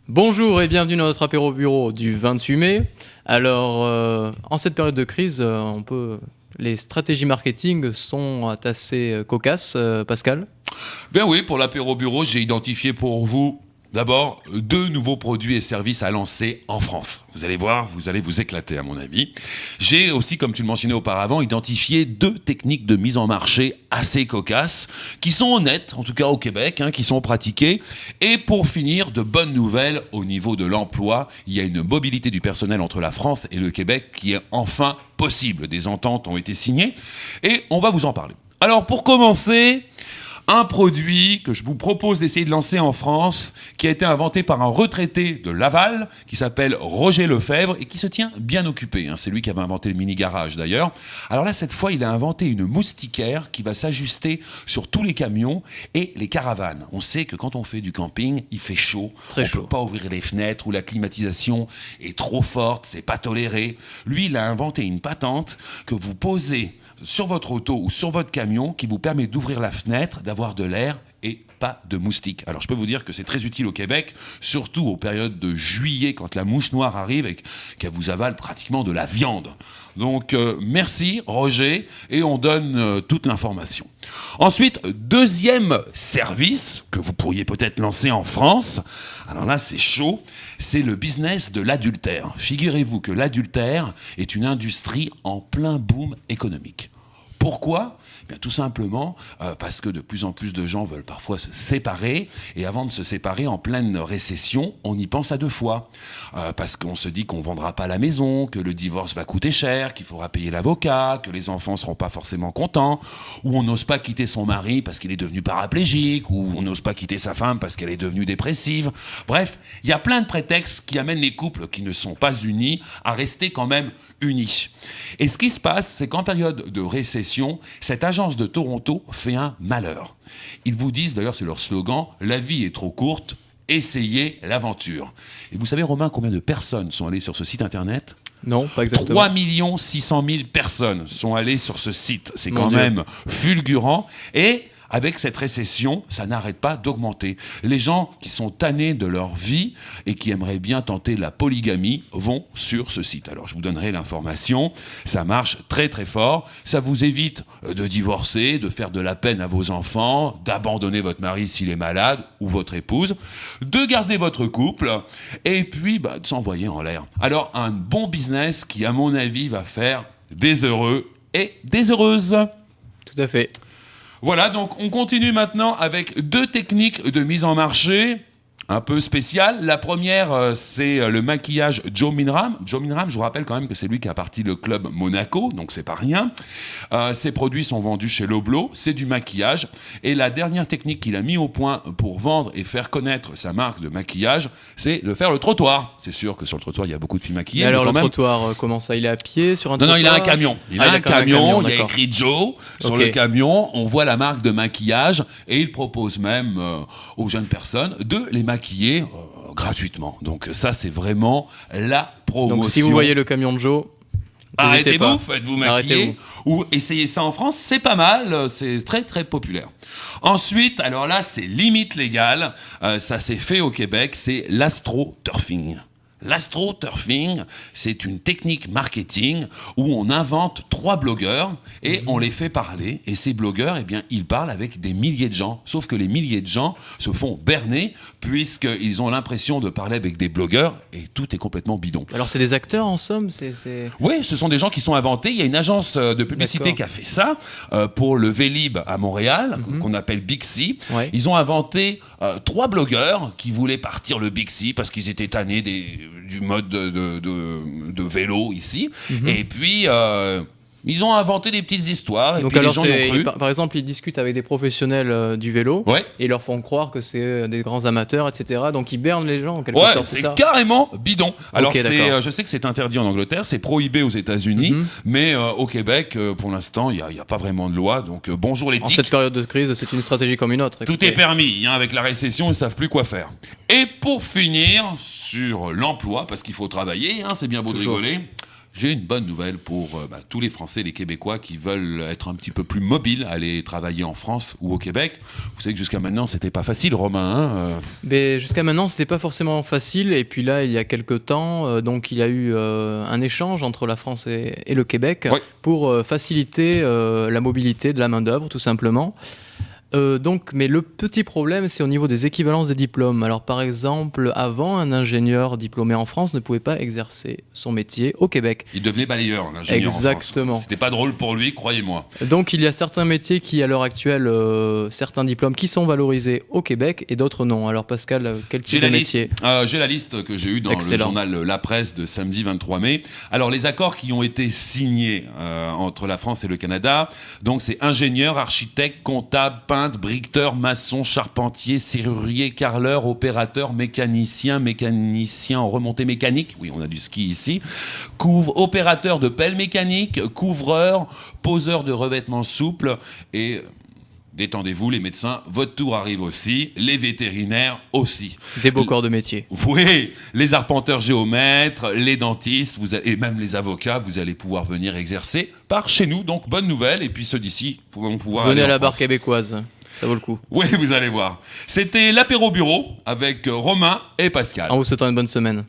Bonjour et bienvenue dans notre apéro bureau du 28 mai. Alors, en cette période de crise, les stratégies marketing sont assez cocasses, Pascal. Ben oui, pour l'apéro bureau, j'ai identifié pour vous d'abord 2 nouveaux produits et services à lancer en France. Vous allez voir, vous allez vous éclater à mon avis. J'ai aussi, comme tu le mentionnais auparavant, identifié 2 techniques de mise en marché assez cocasses, qui sont honnêtes, en tout cas au Québec, qui sont pratiquées. Et pour finir, de bonnes nouvelles au niveau de l'emploi. Il y a une mobilité du personnel entre la France et le Québec qui est enfin possible. Des ententes ont été signées et on va vous en parler. Alors pour commencer, un produit que je vous propose d'essayer de lancer en France, qui a été inventé par un retraité de Laval, qui s'appelle Roger Lefebvre, et qui se tient bien occupé. C'est lui qui avait inventé le mini-garage d'ailleurs. Alors là, cette fois, il a inventé une moustiquaire qui va s'ajuster sur tous les camions et les caravanes. On sait que quand on fait du camping, il fait chaud. Très chaud. On ne peut pas ouvrir les fenêtres, ou la climatisation est trop forte, c'est pas toléré. Lui, il a inventé une patente que vous posez sur votre auto ou sur votre camion qui vous permet d'ouvrir la fenêtre, d'avoir de l'air et pas de moustiques. Alors je peux vous dire que c'est très utile au Québec, surtout aux périodes de juillet quand la mouche noire arrive et qu'elle vous avale pratiquement de la viande. Donc merci Roger, et on donne toute l'information. Ensuite, deuxième service que vous pourriez peut-être lancer en France, alors là c'est chaud, c'est le business de l'adultère. Figurez-vous que l'adultère est une industrie en plein boom économique. Pourquoi ? Bien, tout simplement parce que de plus en plus de gens veulent parfois se séparer, et avant de se séparer en pleine récession, on y pense à 2 fois. Parce qu'on se dit qu'on ne vendra pas la maison, que le divorce va coûter cher, qu'il faudra payer l'avocat, que les enfants ne seront pas forcément contents, ou on n'ose pas quitter son mari parce qu'il est devenu paraplégique, ou on n'ose pas quitter sa femme parce qu'elle est devenue dépressive. Bref, il y a plein de prétextes qui amènent les couples qui ne sont pas unis à rester quand même unis. Et ce qui se passe, c'est qu'en période de récession, cette agence de Toronto fait un malheur. Ils vous disent, d'ailleurs c'est leur slogan, « La vie est trop courte, essayez l'aventure ». Et vous savez, Romain, combien de personnes sont allées sur ce site internet ? Non, pas exactement. 3 600 000 personnes sont allées sur ce site. C'est quand même fulgurant. Et avec cette récession, ça n'arrête pas d'augmenter. Les gens qui sont tannés de leur vie et qui aimeraient bien tenter la polygamie vont sur ce site. Alors, je vous donnerai l'information. Ça marche très, très fort. Ça vous évite de divorcer, de faire de la peine à vos enfants, d'abandonner votre mari s'il est malade ou votre épouse, de garder votre couple et puis de s'envoyer en l'air. Alors, un bon business qui, à mon avis, va faire des heureux et des heureuses. Tout à fait. Voilà, donc on continue maintenant avec 2 techniques de mise en marché un peu spéciales. La première, c'est le maquillage Joe Minram. Joe Minram, je vous rappelle quand même que c'est lui qui a parti le club Monaco, donc c'est pas rien. Ses produits sont vendus chez Loblaw, c'est du maquillage. Et la dernière technique qu'il a mis au point pour vendre et faire connaître sa marque de maquillage, c'est de faire le trottoir. C'est sûr que sur le trottoir, il y a beaucoup de filles maquillées. Et alors le trottoir, comment ça ? Il est à pied sur un trottoir ? Non, il a un camion. Il a un camion, il y a d'accord. écrit Joe sur le camion. On voit la marque de maquillage et il propose même aux jeunes personnes de les maquiller gratuitement. Donc ça, c'est vraiment la promotion. Donc si vous voyez le camion de Joe, arrêtez-vous, faites-vous maquiller ou essayez ça en France, c'est pas mal, c'est très très populaire. Ensuite, alors là, c'est limite légal, ça s'est fait au Québec, c'est l'astroturfing. L'astroturfing, c'est une technique marketing où on invente 3 blogueurs et on les fait parler. Et ces blogueurs, eh bien, ils parlent avec des milliers de gens. Sauf que les milliers de gens se font berner puisqu'ils ont l'impression de parler avec des blogueurs et tout est complètement bidon. Alors c'est des acteurs en somme Oui, ce sont des gens qui sont inventés. Il y a une agence de publicité qui a fait ça pour le Vélib à Montréal, qu'on appelle Bixi. Ouais. Ils ont inventé 3 blogueurs qui voulaient partir le Bixi parce qu'ils étaient tannés du mode de vélo ici. Et puis, ils ont inventé des petites histoires et donc puis alors les gens y ont cru. par exemple, ils discutent avec des professionnels du vélo et ils leur font croire que c'est des grands amateurs, etc. Donc ils bernent les gens en quelque sorte. C'est carrément bidon. Alors d'accord. je sais que c'est interdit en Angleterre, c'est prohibé aux États-Unis, mais au Québec, pour l'instant, il y a pas vraiment de loi. Donc bonjour l'éthique. En cette période de crise, c'est une stratégie comme une autre. Écoutez. Tout est permis. Avec la récession, ils ne savent plus quoi faire. Et pour finir sur l'emploi, parce qu'il faut travailler, c'est bien beau de rigoler. J'ai une bonne nouvelle pour tous les Français, les Québécois qui veulent être un petit peu plus mobiles, aller travailler en France ou au Québec. Vous savez que jusqu'à maintenant, c'était pas facile, Romain. Mais jusqu'à maintenant, c'était pas forcément facile. Et puis là, il y a quelques temps, donc il y a eu un échange entre la France et le Québec pour faciliter la mobilité de la main-d'œuvre, tout simplement. Mais le petit problème, c'est au niveau des équivalences des diplômes. Alors, par exemple, avant, un ingénieur diplômé en France ne pouvait pas exercer son métier au Québec. Il devenait balayeur, l'ingénieur. Exactement. En France. C'était pas drôle pour lui, croyez-moi. Donc, il y a certains métiers qui, à l'heure actuelle, certains diplômes qui sont valorisés au Québec et d'autres non. Alors, Pascal, quel type de métier ? J'ai la liste que j'ai eue dans le journal La Presse de samedi 23 mai. Alors, les accords qui ont été signés entre la France et le Canada, donc c'est ingénieur, architecte, comptable, peintre, briqueteur, maçon, charpentier, serrurier, carreleur, opérateur, mécanicien en remontée mécanique, oui on a du ski ici, opérateur de pelle mécanique, couvreur, poseur de revêtements souples et... Détendez-vous les médecins, votre tour arrive aussi, les vétérinaires aussi. Des beaux corps de métier. Oui, les arpenteurs géomètres, les dentistes et même les avocats, vous allez pouvoir venir exercer par chez nous. Donc bonne nouvelle, et puis ceux d'ici vont pouvoir Venez aller à la en barre France. québécoise, ça vaut le coup. Oui, vous allez voir. C'était l'apéro bureau avec Romain et Pascal. En vous souhaitant une bonne semaine.